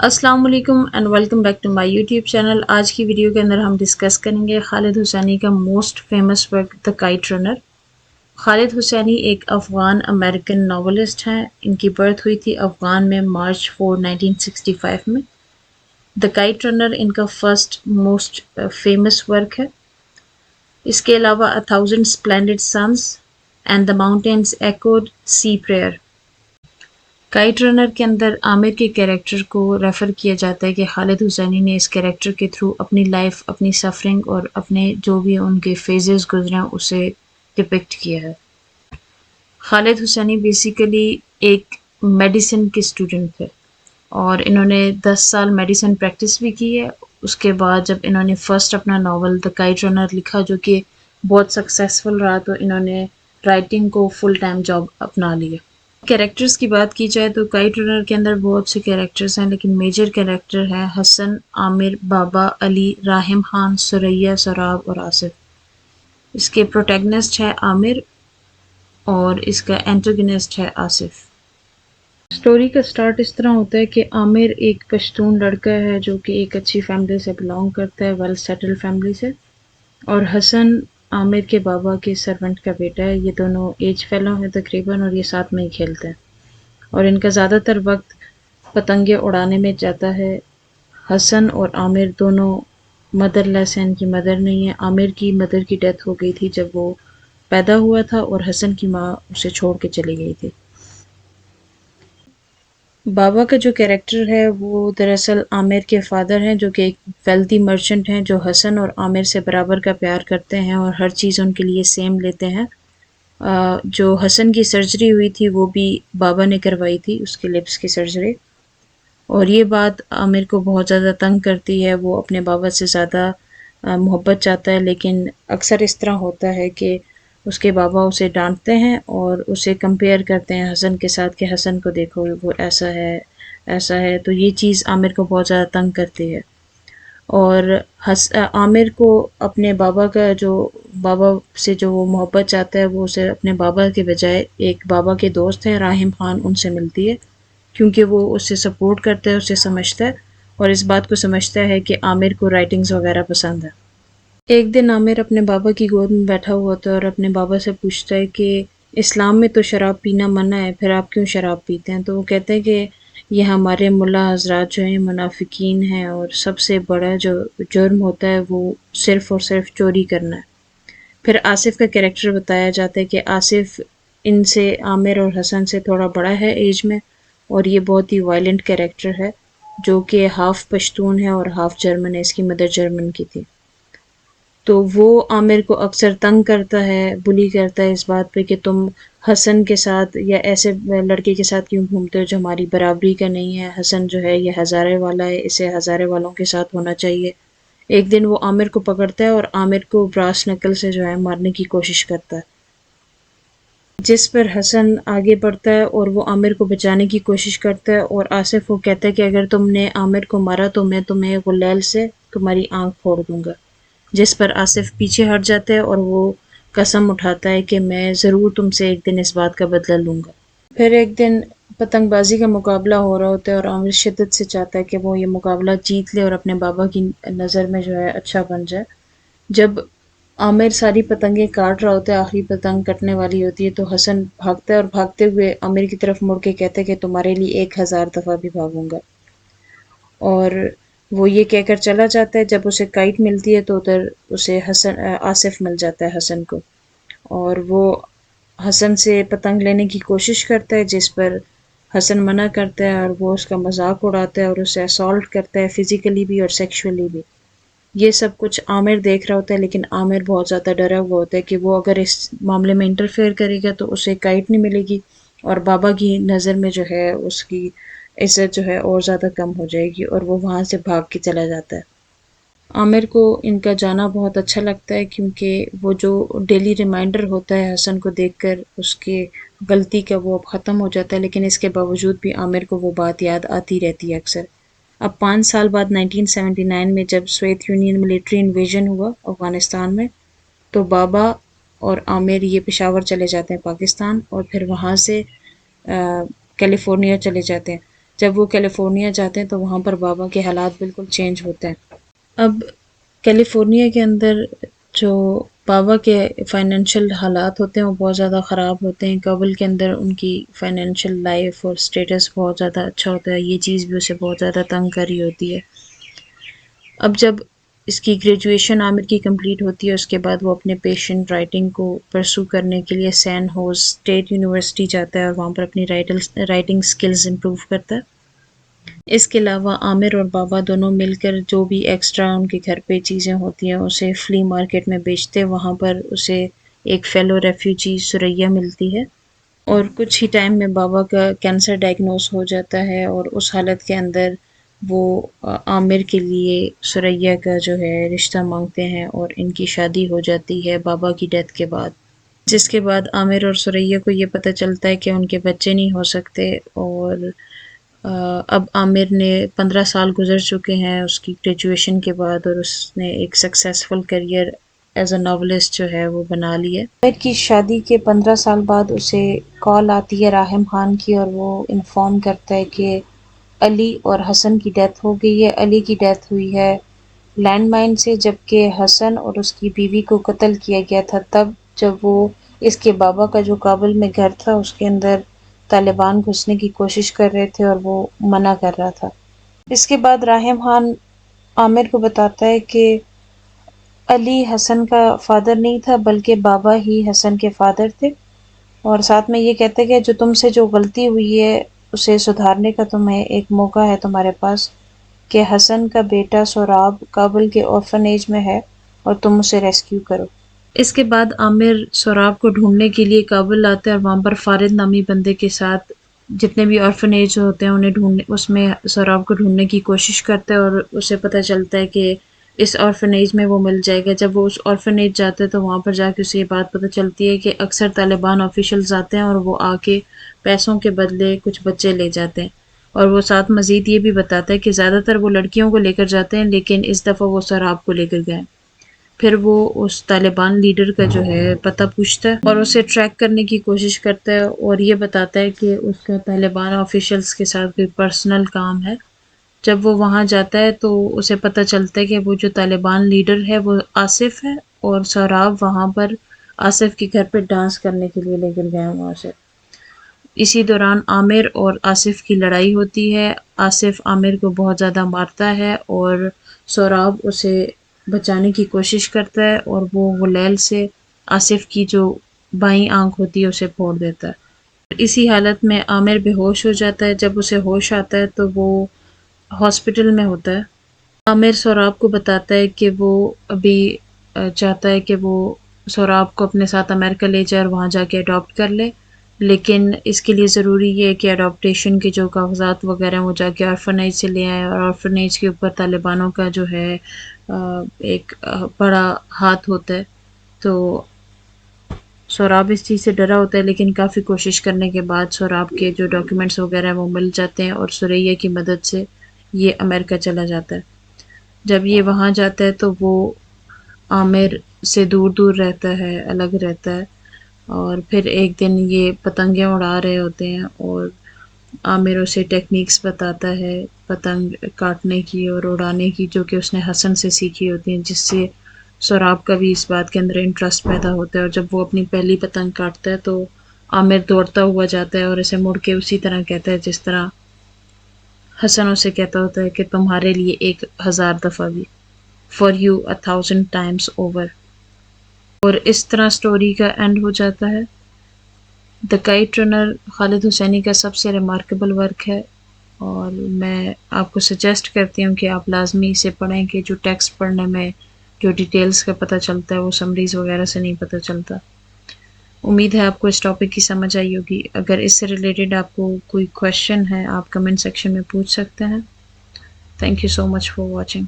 السلام علیکم and welcome back to my YouTube channel. آج کی ویڈیو کے اندر ہم ڈسکس کریں گے خالد حسینی کا most famous work the kite runner. Khalid Hosseini ایک افغان امریکن ناولسٹ ہیں۔ ان کی برتھ ہوئی تھی افغان میں مارچ 4 1965 میں۔ دا کائٹ رنر ان کا فرسٹ موسٹ فیمس ورک ہے۔ اس کے علاوہ A Thousand Splendid Suns and the mountains echoed سی پریئر۔ کائٹ رنر کے اندر عامر کے کیریکٹر کو ریفر کیا جاتا ہے کہ خالد حسینی نے اس کیریکٹر کے تھرو اپنی لائف، اپنی سفرنگ اور اپنے جو بھی ان کے فیزز گزرے ہیں اسے ڈپکٹ کیا ہے۔ خالد حسینی بیسیکلی ایک میڈیسن کے اسٹوڈنٹ تھے اور انہوں نے 10 سال میڈیسن پریکٹس بھی کی ہے۔ اس کے بعد جب انہوں نے فرسٹ اپنا ناول دا کائٹ رنر لکھا جو کہ بہت سکسیسفل رہا تو انہوں نے رائٹنگ کو فل ٹائم جاب اپنا لیا۔ کیریکٹرز کی بات کی جائے تو کائٹ رنر کے اندر بہت سے کیریکٹرز ہیں، لیکن میجر کیریکٹر ہیں حسن، عامر، بابا، علی، راحم خان، ثریا، سراب اور آصف۔ اس کے پروٹیگنسٹ ہے عامر اور اس کا اینٹاگنسٹ ہے آصف۔ سٹوری کا سٹارٹ اس طرح ہوتا ہے کہ عامر ایک پشتون لڑکا ہے جو کہ ایک اچھی فیملی سے بلانگ کرتا ہے، ویل سیٹل فیملی سے، اور حسن عامر کے بابا کے سرونٹ کا بیٹا ہے۔ یہ دونوں ایج فیلو ہیں تقریباً اور یہ ساتھ میں ہی کھیلتے ہیں اور ان کا زیادہ تر وقت پتنگیں اڑانے میں جاتا ہے۔ حسن اور عامر دونوں مدر لیس ہیں، ان کی مدر نہیں ہے۔ عامر کی مدر کی ڈیتھ ہو گئی تھی جب وہ پیدا ہوا تھا اور حسن کی ماں اسے چھوڑ کے چلی گئی تھی۔ بابا کا جو کیریکٹر ہے وہ دراصل عامر کے فادر ہیں جو کہ ایک ویلدی مرچنٹ ہیں جو حسن اور عامر سے برابر کا پیار کرتے ہیں اور ہر چیز ان کے لیے سیم لیتے ہیں۔ جو حسن کی سرجری ہوئی تھی وہ بھی بابا نے کروائی تھی، اس کے لپس کی سرجری، اور یہ بات عامر کو بہت زیادہ تنگ کرتی ہے۔ وہ اپنے بابا سے زیادہ محبت چاہتا ہے، لیکن اکثر اس طرح ہوتا ہے کہ اس کے بابا اسے ڈانٹتے ہیں اور اسے کمپیئر کرتے ہیں حسن کے ساتھ کہ حسن کو دیکھو وہ ایسا ہے ایسا ہے، تو یہ چیز عامر کو بہت زیادہ تنگ کرتی ہے۔ اور عامر کو اپنے بابا کا بابا سے جو وہ محبت چاہتا ہے وہ اسے اپنے بابا کے بجائے ایک بابا کے دوست ہیں راحم خان، ان سے ملتی ہے کیونکہ وہ اس سے سپورٹ کرتا ہے، اسے سمجھتا ہے اور اس بات کو سمجھتا ہے کہ عامر کو رائٹنگز وغیرہ پسند ہے۔ ایک دن عامر اپنے بابا کی گود میں بیٹھا ہوا ہوتا ہے اور اپنے بابا سے پوچھتا ہے کہ اسلام میں تو شراب پینا منع ہے، پھر آپ کیوں شراب پیتے ہیں؟ تو وہ کہتے ہیں کہ یہ ہمارے ملا حضرات جو ہیں منافقین ہیں اور سب سے بڑا جو جرم ہوتا ہے وہ صرف اور صرف چوری کرنا ہے۔ پھر آصف کا کیریکٹر بتایا جاتا ہے کہ آصف ان سے عامر اور حسن سے تھوڑا بڑا ہے ایج میں اور یہ بہت ہی وائلنٹ کیریکٹر ہے جو کہ ہاف پشتون ہے اور ہاف جرمن ہے، اس کی مدر جرمن کی تھی۔ تو وہ عامر کو اکثر تنگ کرتا ہے، بلی کرتا ہے اس بات پہ کہ تم حسن کے ساتھ یا ایسے لڑکے کے ساتھ کیوں گھومتے ہو جو ہماری برابری کا نہیں ہے، حسن جو ہے یہ ہزارے والا ہے، اسے ہزارے والوں کے ساتھ ہونا چاہیے۔ ایک دن وہ عامر کو پکڑتا ہے اور عامر کو براس نکل سے جو ہے مارنے کی کوشش کرتا ہے، جس پر حسن آگے بڑھتا ہے اور وہ عامر کو بچانے کی کوشش کرتا ہے اور آصف کو کہتا ہے کہ اگر تم نے عامر کو مارا تو میں تمہیں غلیل سے تمہاری آنکھ پھوڑ دوں گا، جس پر آصف پیچھے ہٹ جاتا ہے اور وہ قسم اٹھاتا ہے کہ میں ضرور تم سے ایک دن اس بات کا بدلہ لوں گا۔ پھر ایک دن پتنگ بازی کا مقابلہ ہو رہا ہوتا ہے اور عامر شدت سے چاہتا ہے کہ وہ یہ مقابلہ جیت لے اور اپنے بابا کی نظر میں جو ہے اچھا بن جائے۔ جب عامر ساری پتنگیں کاٹ رہا ہوتا ہے، آخری پتنگ کٹنے والی ہوتی ہے تو حسن بھاگتا ہے اور بھاگتے ہوئے عامر کی طرف مڑ کے کہتا ہے کہ تمہارے لیے 1000 دفعہ بھی بھاگوں گا، اور وہ یہ کہہ کر چلا جاتا ہے۔ جب اسے کائٹ ملتی ہے تو ادھر اسے آصف مل جاتا ہے حسن کو، اور وہ حسن سے پتنگ لینے کی کوشش کرتا ہے جس پر حسن منع کرتا ہے اور وہ اس کا مذاق اڑاتا ہے اور اسے اسالٹ کرتا ہے فزیکلی بھی اور سیکشولی بھی۔ یہ سب کچھ عامر دیکھ رہا ہوتا ہے، لیکن عامر بہت زیادہ ڈرا ہوا ہوتا ہے کہ وہ اگر اس معاملے میں انٹرفیئر کرے گا تو اسے کائٹ نہیں ملے گی اور بابا کی نظر میں جو ہے اس کی عزت جو ہے اور زیادہ کم ہو جائے گی، اور وہ وہاں سے بھاگ کے چلا جاتا ہے۔ عامر کو ان کا جانا بہت اچھا لگتا ہے کیونکہ وہ جو ڈیلی ریمائنڈر ہوتا ہے حسن کو دیکھ کر اس کے غلطی کا وہ اب ختم ہو جاتا ہے، لیکن اس کے باوجود بھی عامر کو وہ بات یاد آتی رہتی ہے اکثر۔ اب 5 سال بعد 1979 میں جب سوویت یونین ملٹری انویژن ہوا افغانستان میں تو بابا اور عامر یہ پشاور چلے جاتے ہیں پاکستان، اور پھر وہاں سے کیلیفورنیا چلے جاتے ہیں۔ جب وہ کیلیفورنیا جاتے ہیں تو وہاں پر بابا کے حالات بالکل چینج ہوتے ہیں۔ اب کیلیفورنیا کے اندر جو بابا کے فائنینشیل حالات ہوتے ہیں وہ بہت زیادہ خراب ہوتے ہیں۔ کابل کے اندر ان کی فائنینشیل لائف اور سٹیٹس بہت زیادہ اچھا ہوتا ہے، یہ چیز بھی اسے بہت زیادہ تنگ کر رہی ہوتی ہے۔ اب جب اس کی گریجویشن عامر کی کمپلیٹ ہوتی ہے، اس کے بعد وہ اپنے پیشنٹ رائٹنگ کو پرسو کرنے کے لیے سین ہوز اسٹیٹ یونیورسٹی جاتا ہے اور وہاں پر اپنی رائٹنگ سکلز امپروو کرتا ہے۔ اس کے علاوہ عامر اور بابا دونوں مل کر جو بھی ایکسٹرا ان کے گھر پہ چیزیں ہوتی ہیں اسے فلی مارکیٹ میں بیچتے، وہاں پر اسے ایک فیلو ریفیوجی سریا ملتی ہے، اور کچھ ہی ٹائم میں بابا کا کینسر ڈائگنوز ہو جاتا ہے، اور اس حالت کے اندر وہ عامر کے لیے سریا کا جو ہے رشتہ مانگتے ہیں اور ان کی شادی ہو جاتی ہے بابا کی ڈیتھ کے بعد، جس کے بعد عامر اور سریا کو یہ پتہ چلتا ہے کہ ان کے بچے نہیں ہو سکتے، اور اب عامر نے 15 سال گزر چکے ہیں اس کی گریجویشن کے بعد، اور اس نے ایک successful career as a novelist جو ہے وہ بنا لی ہے۔ عامر کی شادی کے 15 سال بعد اسے کال آتی ہے راحم خان کی، اور وہ انفارم کرتا ہے کہ علی اور حسن کی ڈیتھ ہو گئی ہے۔ علی کی ڈیتھ ہوئی ہے لینڈ مائن سے، جبکہ حسن اور اس کی بیوی کو قتل کیا گیا تھا تب جب وہ اس کے بابا کا جو کابل میں گھر تھا اس کے اندر طالبان گھسنے کی کوشش کر رہے تھے اور وہ منع کر رہا تھا۔ اس کے بعد راحم خان عامر کو بتاتا ہے کہ علی حسن کا فادر نہیں تھا بلکہ بابا ہی حسن کے فادر تھے، اور ساتھ میں یہ کہتے ہیں کہ جو غلطی ہوئی ہے اسے سدھارنے کا تمہیں ایک موقع ہے تمہارے پاس، کہ حسن کا بیٹا سوراب کابل کے آرفنیج میں ہے اور تم اسے ریسکیو کرو۔ اس کے بعد عامر سوراب کو ڈھونڈنے کے لیے کابل آتا ہے اور وہاں پر فارد نامی بندے کے ساتھ جتنے بھی آرفنیج ہوتے ہیں انہیں ڈھونڈنے، اس میں سوراب کو ڈھونڈنے کی کوشش کرتا ہے، اور اسے پتہ چلتا ہے کہ اس آرفنیج میں وہ مل جائے گا۔ جب وہ اس آرفنیج جاتا ہے تو وہاں پر جا کے اسے یہ بات پتہ چلتی ہے کہ اکثر طالبان آفیشلز آتے ہیں اور وہ آ کے پیسوں کے بدلے کچھ بچے لے جاتے ہیں، اور وہ ساتھ مزید یہ بھی بتاتا ہے کہ زیادہ تر وہ لڑکیوں کو لے کر جاتے ہیں لیکن اس دفعہ وہ سوراب کو لے کر گئے۔ پھر وہ اس طالبان لیڈر کا جو ہے پتہ پوچھتا ہے اور اسے ٹریک کرنے کی کوشش کرتا ہے، اور یہ بتاتا ہے کہ اس کا طالبان آفیشلز کے ساتھ کوئی پرسنل کام ہے۔ جب وہ وہاں جاتا ہے تو اسے پتہ چلتا ہے کہ وہ جو طالبان لیڈر ہے وہ آصف ہے، اور سوراب وہاں پر آصف کے گھر پہ ڈانس کرنے کے لیے لے کر گئے ہیں وہاں سے۔ اسی دوران عامر اور آصف کی لڑائی ہوتی ہے، آصف عامر کو بہت زیادہ مارتا ہے اور سوراب اسے بچانے کی کوشش کرتا ہے، اور وہ غلیل سے آصف کی جو بائیں آنکھ ہوتی ہے اسے پھوڑ دیتا ہے۔ اسی حالت میں عامر بے ہوش ہو جاتا ہے۔ جب اسے ہوش آتا ہے تو وہ ہاسپٹل میں ہوتا ہے۔ عامر سوراب کو بتاتا ہے کہ وہ ابھی چاہتا ہے کہ وہ سوراب کو اپنے ساتھ امریکہ لے جائے اور وہاں جا کے اڈاپٹ کر لے، لیکن اس کے لیے ضروری یہ ہے کہ اڈاپٹیشن کے جو کاغذات وغیرہ وہ جا کے آرفنیج سے لے آئے، اور آرفنیج کے اوپر طالبانوں کا جو ہے ایک بڑا ہاتھ ہوتا ہے۔ تو سوراب اس چیز سے ڈرا ہوتا ہے، لیکن کافی کوشش کرنے کے بعد سوراب کے جو ڈاکیومنٹس وغیرہ وہ مل جاتے ہیں، اور سریا کی مدد سے یہ امریکہ چلا جاتا ہے۔ جب یہ وہاں جاتا ہے تو وہ عامر سے دور دور رہتا ہے، الگ رہتا ہے، اور پھر ایک دن یہ پتنگیں اڑا رہے ہوتے ہیں اور عامر اسے ٹیکنیکس بتاتا ہے پتنگ کاٹنے کی اور اڑانے کی، جو کہ اس نے حسن سے سیکھی ہوتی ہیں، جس سے سوراب کا بھی اس بات کے اندر انٹرسٹ پیدا ہوتا ہے، اور جب وہ اپنی پہلی پتنگ کاٹتا ہے تو عامر دوڑتا ہوا جاتا ہے اور اسے مڑ کے اسی طرح کہتا ہے جس طرح حسن اسے کہتا ہوتا ہے کہ تمہارے لیے 1000 دفعہ بھی، for you 1000 times over۔ اور اس طرح سٹوری کا اینڈ ہو جاتا ہے۔ دا کائٹ رنر خالد حسینی کا سب سے ریمارکیبل ورک ہے، اور میں آپ کو سجیسٹ کرتی ہوں کہ آپ لازمی اسے پڑھیں، کہ جو ٹیکسٹ پڑھنے میں جو ڈیٹیلز کا پتہ چلتا ہے وہ سمریز وغیرہ سے نہیں پتہ چلتا۔ امید ہے آپ کو اس ٹاپک کی سمجھ آئی ہوگی۔ اگر اس سے ریلیٹڈ آپ کو کوئی کویشچن ہے آپ کمنٹ سیکشن میں پوچھ سکتے ہیں۔ Thank you so much for watching.